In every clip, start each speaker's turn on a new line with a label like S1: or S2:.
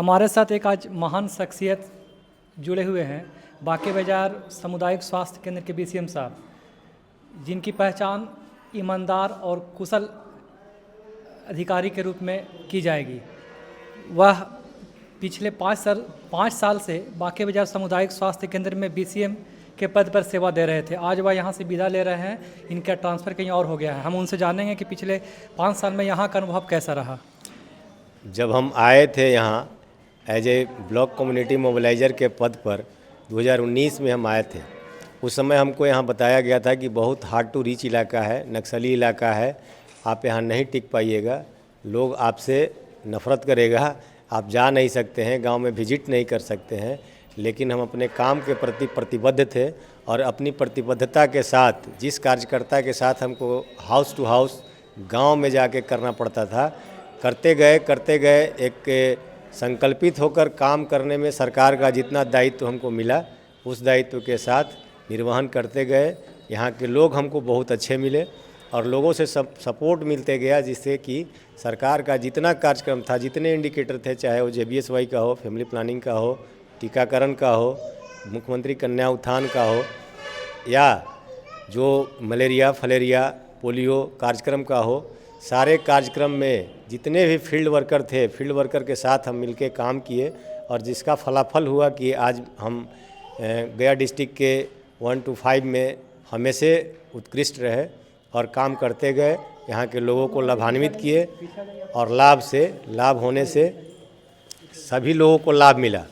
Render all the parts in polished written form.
S1: हमारे साथ एक आज महान शख्सियत जुड़े हुए हैं, बांके बाजार सामुदायिक स्वास्थ्य केंद्र के बीसीएम साहब, जिनकी पहचान ईमानदार और कुशल अधिकारी के रूप में की जाएगी। वह पिछले 5 साल से बांके बाजार सामुदायिक स्वास्थ्य केंद्र में बीसीएम के पद पर सेवा दे रहे थे। आज वह यहाँ से विदा ले रहे हैं, इनका ट्रांसफ़र कहीं और हो गया है। हम उनसे जानेंगे कि पिछले 5 साल में यहाँ का अनुभव कैसा रहा।
S2: जब हम आए थे यहाँ as a block community mobiliser के पद पर 2019 में हम आए थे। उस समय हमको यहाँ बताया गया था कि बहुत हार्ड टू रीच इलाका है, नक्सली इलाका है, आप यहाँ नहीं टिक पाइएगा, लोग आपसे नफ़रत करेगा, आप जा नहीं सकते हैं, गांव में विजिट नहीं कर सकते हैं। लेकिन हम अपने काम के प्रति प्रतिबद्ध थे और अपनी प्रतिबद्धता के साथ जिस कार्यकर्ता के साथ हमको हाउस टू हाउस गांव में जाके करना पड़ता था, करते गए एक संकल्पित होकर काम करने में सरकार का जितना दायित्व हमको मिला उस दायित्व के साथ निर्वहन करते गए। यहाँ के लोग हमको बहुत अच्छे मिले और लोगों से सपोर्ट मिलते गया, जिससे कि सरकार का जितना कार्यक्रम था, जितने इंडिकेटर थे, चाहे वो JBSY का हो, फैमिली प्लानिंग का हो, टीकाकरण का हो, मुख्यमंत्री कन्या उत्थान का हो, या जो मलेरिया फलेरिया पोलियो कार्यक्रम का हो, सारे कार्यक्रम में जितने भी फील्ड वर्कर थे, फील्ड वर्कर के साथ हम मिलके काम किए और जिसका फलाफल हुआ कि आज हम गया डिस्ट्रिक्ट के 1 to 5 में हमेशा उत्कृष्ट रहे और काम करते गए, यहाँ के लोगों को लाभान्वित किए और लाभ होने से सभी लोगों को लाभ मिला।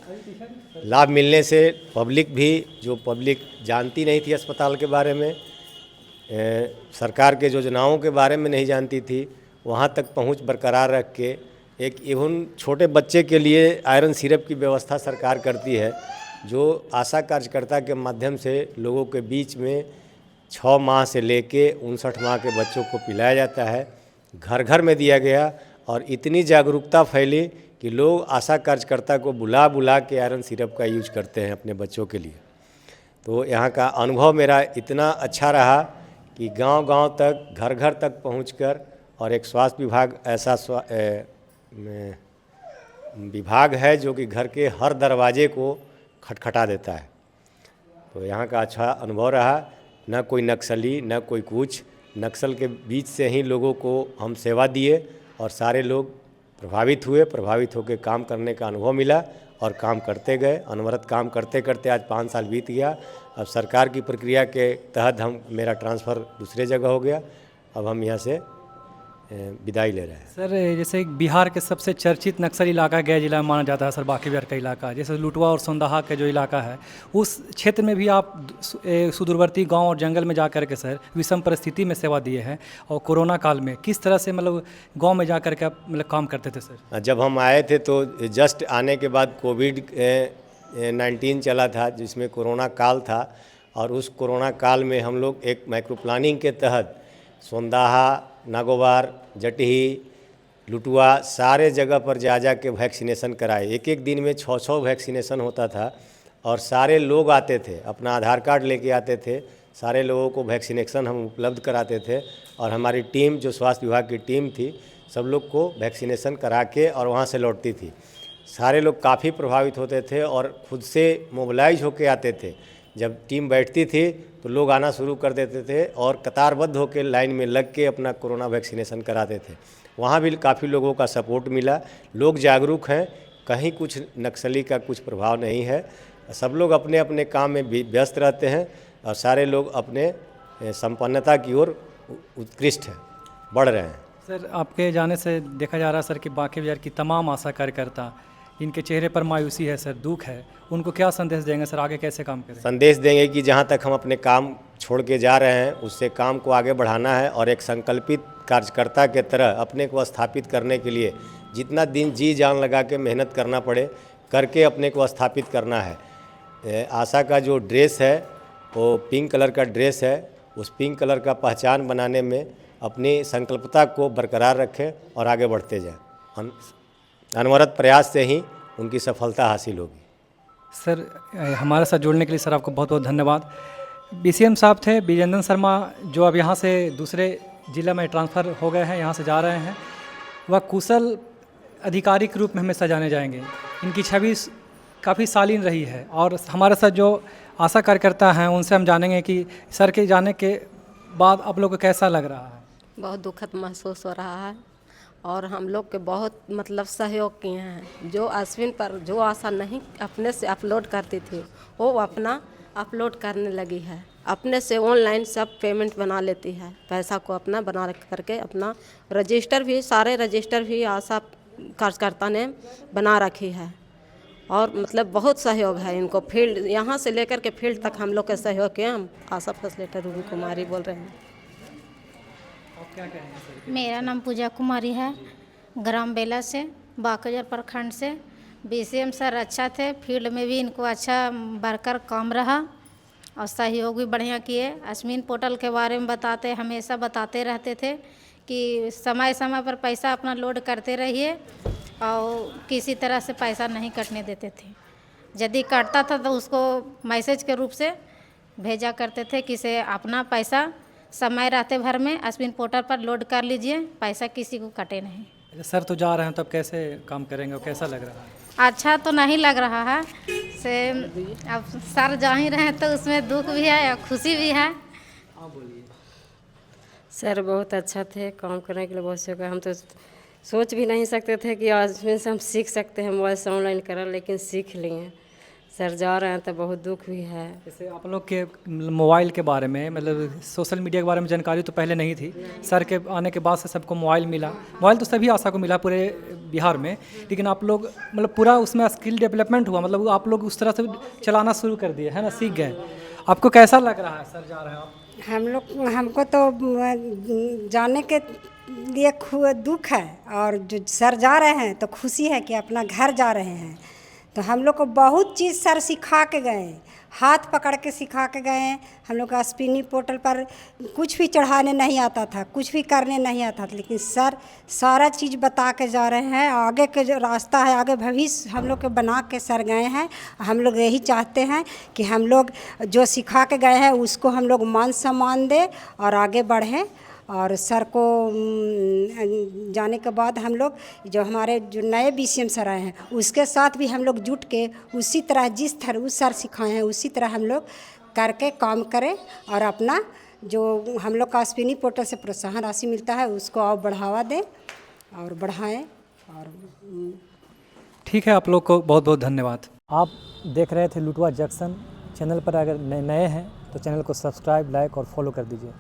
S2: लाभ मिलने से पब्लिक भी, जो पब्लिक जानती नहीं थी अस्पताल के बारे में, सरकार के योजनाओं के बारे में नहीं जानती थी, वहाँ तक पहुँच बरकरार रख के एक इवन छोटे बच्चे के लिए आयरन सिरप की व्यवस्था सरकार करती है, जो आशा कार्यकर्ता के माध्यम से लोगों के बीच में 6 माह से लेके 59 माह के बच्चों को पिलाया जाता है। घर घर में दिया गया और इतनी जागरूकता फैली कि लोग आशा कार्यकर्ता को बुला के आयरन सिरप का यूज करते हैं अपने बच्चों के लिए। तो यहाँ का अनुभव मेरा इतना अच्छा रहा कि गांव-गांव तक, घर-घर तक पहुंचकर, और एक स्वास्थ्य विभाग ऐसा विभाग है जो कि घर के हर दरवाजे को खटखटा देता है। तो यहाँ का अच्छा अनुभव रहा। न कोई नक्सली, न कोई कुछ, नक्सल के बीच से ही लोगों को हम सेवा दिए और सारे लोग प्रभावित होकर काम करने का अनुभव मिला और काम करते गए। अनवरत काम करते करते आज 5 साल बीत गया। अब सरकार की प्रक्रिया के तहत मेरा ट्रांसफ़र दूसरे जगह हो गया। अब हम यहाँ से विदाई ले रहे हैं।
S1: सर, जैसे बिहार के सबसे चर्चित नक्सली इलाका गया जिला माना जाता है सर, बांके बाजार का इलाका, जैसे लुटवा और सोंदहा का जो इलाका है, उस क्षेत्र में भी आप सुदूरवर्ती गांव और जंगल में जा कर के सर विषम परिस्थिति में सेवा दिए हैं। और कोरोना काल में किस तरह से गाँव में जा कर के आप काम करते थे सर?
S2: जब हम आए थे तो जस्ट आने के बाद कोविड-19 चला था, जिसमें कोरोना काल था, और उस कोरोना काल में हम लोग एक माइक्रो प्लानिंग के तहत सोंदाहा, नागोबार, जटही, लुटवा सारे जगह पर जा के वैक्सीनेशन कराए। एक दिन में 6 वैक्सीनेशन होता था और सारे लोग आते थे, अपना आधार कार्ड लेके आते थे, सारे लोगों को वैक्सीनेशन हम उपलब्ध कराते थे। और हमारी टीम, जो स्वास्थ्य विभाग की टीम थी, सब लोग को वैक्सीनेशन करा के और वहाँ से लौटती थी। सारे लोग काफ़ी प्रभावित होते थे और खुद से मोबिलाइज होके आते थे। जब टीम बैठती थी तो लोग आना शुरू कर देते थे और कतारबद्ध होकर लाइन में लग के अपना कोरोना वैक्सीनेशन कराते थे। वहाँ भी काफ़ी लोगों का सपोर्ट मिला। लोग जागरूक हैं, कहीं कुछ नक्सली का कुछ प्रभाव नहीं है। सब लोग अपने अपने काम में व्यस्त रहते हैं और सारे लोग अपने संपन्नता की ओर उत्कृष्ट हैं, बढ़ रहे हैं।
S1: सर, आपके जाने से देखा जा रहा है सर कि बांके बाजार की तमाम आशा कार्यकर्ता, इनके चेहरे पर मायूसी है सर, दुख है, उनको क्या संदेश देंगे सर, आगे कैसे काम करें?
S2: संदेश देंगे कि जहाँ तक हम अपने काम छोड़ के जा रहे हैं उससे काम को आगे बढ़ाना है और एक संकल्पित कार्यकर्ता के तरह अपने को स्थापित करने के लिए जितना दिन जी जान लगा के मेहनत करना पड़े, करके अपने को स्थापित करना है। आशा का जो ड्रेस है वो पिंक कलर का ड्रेस है, उस पिंक कलर का पहचान बनाने में अपनी संकल्पता को बरकरार रखें और आगे बढ़ते जाएं। अनवरत प्रयास से ही उनकी सफलता हासिल होगी।
S1: सर, हमारे साथ जुड़ने के लिए सर आपको बहुत बहुत धन्यवाद। बीसीएम साहब थे विजेंद्र शर्मा, जो अब यहाँ से दूसरे ज़िले में ट्रांसफ़र हो गए हैं, यहाँ से जा रहे हैं। वह कुशल अधिकारी के रूप में हमेशा जाने जाएंगे। इनकी छवि काफ़ी शालीन रही है और हमारे साथ जो आशा कार्यकर्ता हैं उनसे हम जानेंगे कि सर के जाने के बाद आप लोग को कैसा लग रहा है।
S3: बहुत दुखद महसूस हो रहा है और हम लोग के बहुत मतलब सहयोग किए हैं। जो अश्विन पर जो आशा नहीं अपने से अपलोड करती थी वो अपना अपलोड करने लगी है। अपने से ऑनलाइन सब पेमेंट बना लेती है, पैसा को अपना बना करके अपना रजिस्टर भी सारे रजिस्टर भी आशा कार्यकर्ता ने बना रखी है और मतलब बहुत सहयोग है इनको। फील्ड यहाँ से लेकर के फील्ड तक हम लोग के सहयोग के हम आशा फैसिलिटेटर रूबी कुमारी बोल रहे हैं।
S1: क्या कहेंगे सर?
S4: मेरा नाम पूजा कुमारी है, ग्राम बेला से, बाकजर प्रखंड से। बीसीएम सर अच्छा थे, फील्ड में भी इनको अच्छा बढ़कर काम रहा और सहयोग भी बढ़िया किए। अश्विन पोर्टल के बारे में हमेशा बताते रहते थे कि समय समय पर पैसा अपना लोड करते रहिए और किसी तरह से पैसा नहीं कटने देते थे। यदि कटता था तो उसको मैसेज के रूप से भेजा करते थे कि से अपना पैसा समय रहते भर में अश्विन पोर्टल पर लोड कर लीजिए, पैसा किसी को कटे नहीं।
S1: सर तो जा रहे हैं तब कैसे काम करेंगे और कैसा लग रहा है?
S4: अच्छा तो नहीं लग रहा है से, अब सर जा ही रहे हैं तो उसमें दुख भी है और खुशी भी है।
S1: आप बोलिए।
S3: सर बहुत अच्छा थे, काम करने के लिए बहुत से हम तो सोच भी नहीं सकते थे कि अश्विन से हम सीख सकते हैं मोबाइल से ऑनलाइन करा, लेकिन सीख लिए। सर जा रहे हैं तो बहुत दुख भी है।
S1: जैसे आप लोग के मोबाइल के बारे में मतलब सोशल मीडिया के बारे में जानकारी तो पहले नहीं थी, सर के आने के बाद से सबको मोबाइल मिला। मोबाइल तो सभी आशा को मिला पूरे बिहार में, लेकिन आप लोग मतलब पूरा उसमें स्किल डेवलपमेंट हुआ, मतलब आप लोग उस तरह से चलाना शुरू कर दिए है ना, सीख गए। आपको कैसा लग रहा है सर जा रहे हैं आप?
S5: हमको तो जाने के लिए दुख है और जो सर जा रहे हैं तो खुशी है कि अपना घर जा रहे हैं। तो हम लोग को बहुत चीज़ सर सिखा के गए, हाथ पकड़ के सिखा के गए। हम लोग का स्पिनी पोर्टल पर कुछ भी चढ़ाने नहीं आता था, कुछ भी करने नहीं आता था, लेकिन सर सारा चीज़ बता के जा रहे हैं। आगे के जो रास्ता है, आगे भविष्य हम लोग के बना के सर गए हैं। हम लोग यही चाहते हैं कि हम लोग जो सिखा के गए हैं उसको हम लोग मान सम्मान दें और आगे बढ़ें। और सर को जाने के बाद हम लोग जो हमारे जो नए बीसीएम सर आए हैं उसके साथ भी हम लोग जुट के उसी तरह जिस तरह उस सर सिखाए हैं उसी तरह हम लोग करके काम करें और अपना जो हम लोग का स्पिनी पोर्टल से प्रोत्साहन राशि मिलता है उसको और बढ़ावा दें और बढ़ाएं। और
S1: ठीक है, आप लोग को बहुत बहुत धन्यवाद। आप देख रहे थे लुटवा जंक्शन। चैनल पर अगर नए हैं तो चैनल को सब्सक्राइब, लाइक और फॉलो कर दीजिए।